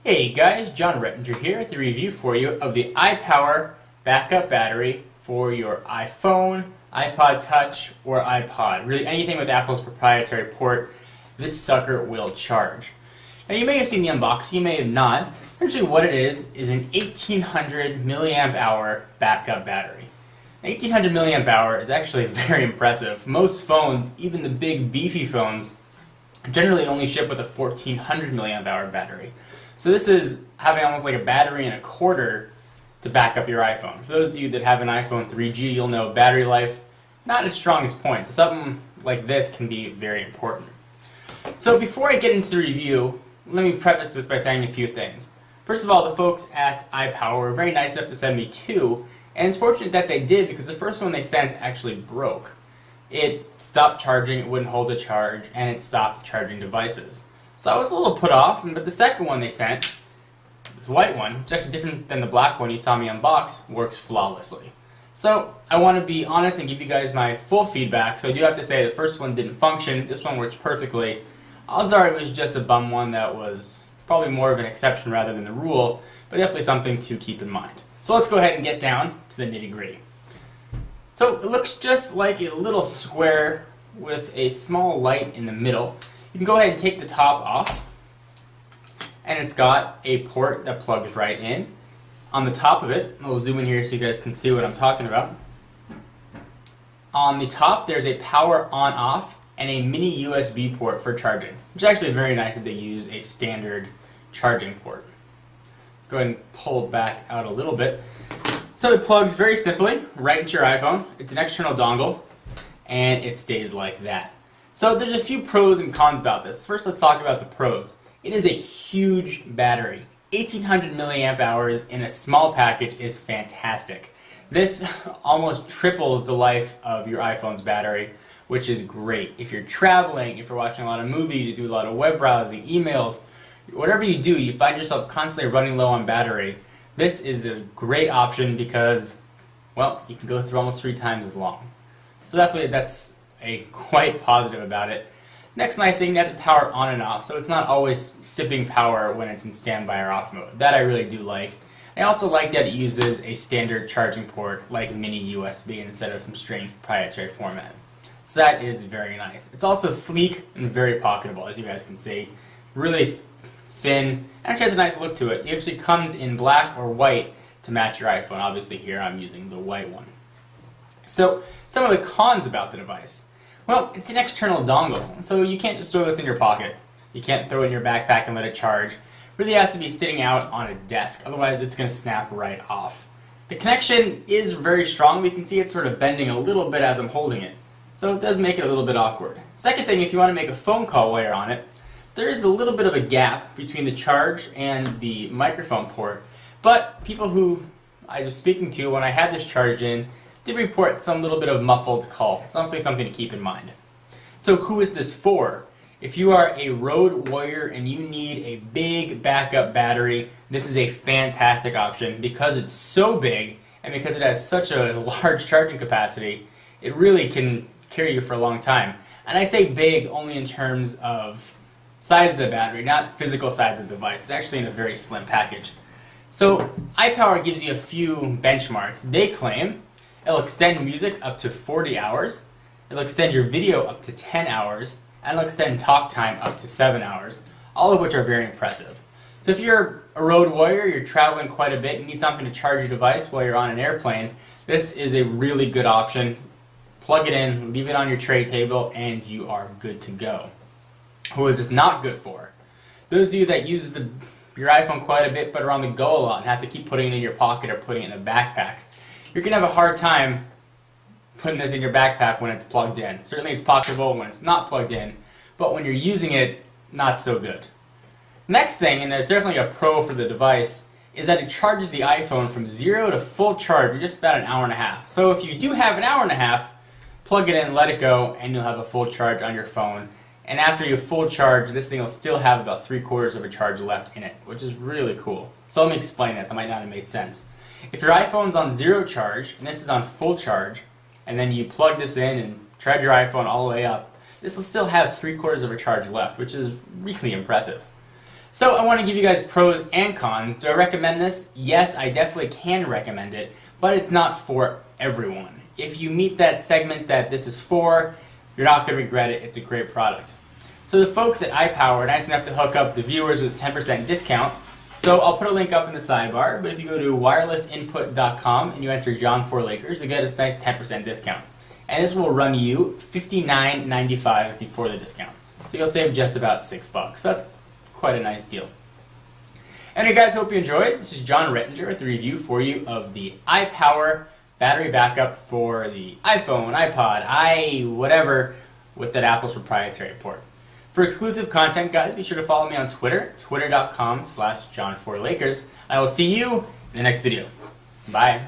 Hey guys, John Rettinger here at the review for you of the iPWR backup battery for your iPhone, iPod Touch, or iPod. Really anything with Apple's proprietary port, this sucker will charge. Now you may have seen the unboxing, you may have not. Essentially what it is an 1800 milliamp hour backup battery. 1800 milliamp hour is actually very impressive. Most phones, even the big beefy phones, generally only ship with a 1400 milliamp hour battery. So this is having almost like a battery and a quarter to back up your iPhone. For those of you that have an iPhone 3G, you'll know battery life, not its strongest point. So something like this can be very important. So before I get into the review, let me preface this by saying a few things. First of all, the folks at iPWR were very nice enough to send me two, and it's fortunate that they did because the first one they sent actually broke. It stopped charging, it wouldn't hold a charge, and it stopped charging devices. So I was a little put off, but the second one they sent, this white one, which is actually different than the black one you saw me unbox, works flawlessly. So I want to be honest and give you guys my full feedback. So I do have to say the first one didn't function, this one works perfectly. Odds are it was just a bum one that was probably more of an exception rather than the rule, but definitely something to keep in mind. So let's go ahead and get down to the nitty-gritty. So it looks just like a little square with a small light in the middle. You can go ahead and take the top off, and it's got a port that plugs right in. On the top of it, I'll zoom in here so you guys can see what I'm talking about. On the top, there's a power on-off and a mini USB port for charging, which is actually very nice that they use a standard charging port. Go ahead and pull it back out a little bit. So it plugs very simply right into your iPhone. It's an external dongle, and it stays like that. So there's a few pros and cons about this. First, let's talk about the pros. It is a huge battery. 1800 milliamp hours in a small package is fantastic. This almost triples the life of your iPhone's battery, which is great. If you're traveling, if you're watching a lot of movies, you do a lot of web browsing, emails, whatever you do, you find yourself constantly running low on battery. This is a great option because, well, you can go through almost 3 times as long. So definitely that's quite positive about it. Next nice thing, that's a power on and off, so it's not always sipping power when it's in standby or off mode. That I really do like. I also like that it uses a standard charging port like mini USB instead of some strange proprietary format. So that is very nice. It's also sleek and very pocketable, as you guys can see. Really thin, actually has a nice look to it. It actually comes in black or white to match your iPhone. Obviously here I'm using the white one. So some of the cons about the device. Well, it's an external dongle, so you can't just throw this in your pocket. You can't throw it in your backpack and let it charge. It really has to be sitting out on a desk, otherwise it's going to snap right off. The connection is very strong. We can see it's sort of bending a little bit as I'm holding it, so it does make it a little bit awkward. Second thing, if you want to make a phone call while you're on it, there is a little bit of a gap between the charge and the microphone port, but people who I was speaking to when I had this charged in did report some little bit of muffled call, something to keep in mind. So who is this for? If you are a road warrior and you need a big backup battery, this is a fantastic option because it's so big and because it has such a large charging capacity, it really can carry you for a long time. And I say big only in terms of size of the battery, not physical size of the device. It's actually in a very slim package. So iPWR gives you a few benchmarks. They claim it'll extend music up to 40 hours, it'll extend your video up to 10 hours, and it'll extend talk time up to 7 hours, all of which are very impressive. So if you're a road warrior, you're traveling quite a bit, and need something to charge your device while you're on an airplane, this is a really good option. Plug it in, leave it on your tray table, and you are good to go. Who is this not good for? Those of you that use your iPhone quite a bit but are on the go a lot and have to keep putting it in your pocket or putting it in a backpack, you're going to have a hard time putting this in your backpack when it's plugged in. Certainly it's pocketable when it's not plugged in, but when you're using it, not so good. Next thing, and there's definitely a pro for the device, is that it charges the iPhone from 0 to full charge in just about an hour and a half. So if you do have an hour and a half, plug it in, let it go, and you'll have a full charge on your phone. And after you full charge, this thing will still have about 3/4 of a charge left in it, which is really cool. So let me explain that might not have made sense. If your iPhone's on 0 charge, and this is on full charge, and then you plug this in and charge your iPhone all the way up, this will still have 3/4 of a charge left, which is really impressive. So I want to give you guys pros and cons. Do I recommend this? Yes, I definitely can recommend it, but it's not for everyone. If you meet that segment that this is for, you're not going to regret it. It's a great product. So the folks at iPWR are nice enough to hook up the viewers with a 10% discount. So I'll put a link up in the sidebar, but if you go to wirelessinput.com and you enter John4Lakers, you get a nice 10% discount. And this will run you $59.95 before the discount. So you'll save just about $6. So that's quite a nice deal. Anyway guys, hope you enjoyed. This is John Rettinger with the review for you of the iPWR battery backup for the iPhone, iPod, whatever, with that Apple's proprietary port. For exclusive content, guys, be sure to follow me on Twitter, twitter.com/John4Lakers. I will see you in the next video. Bye.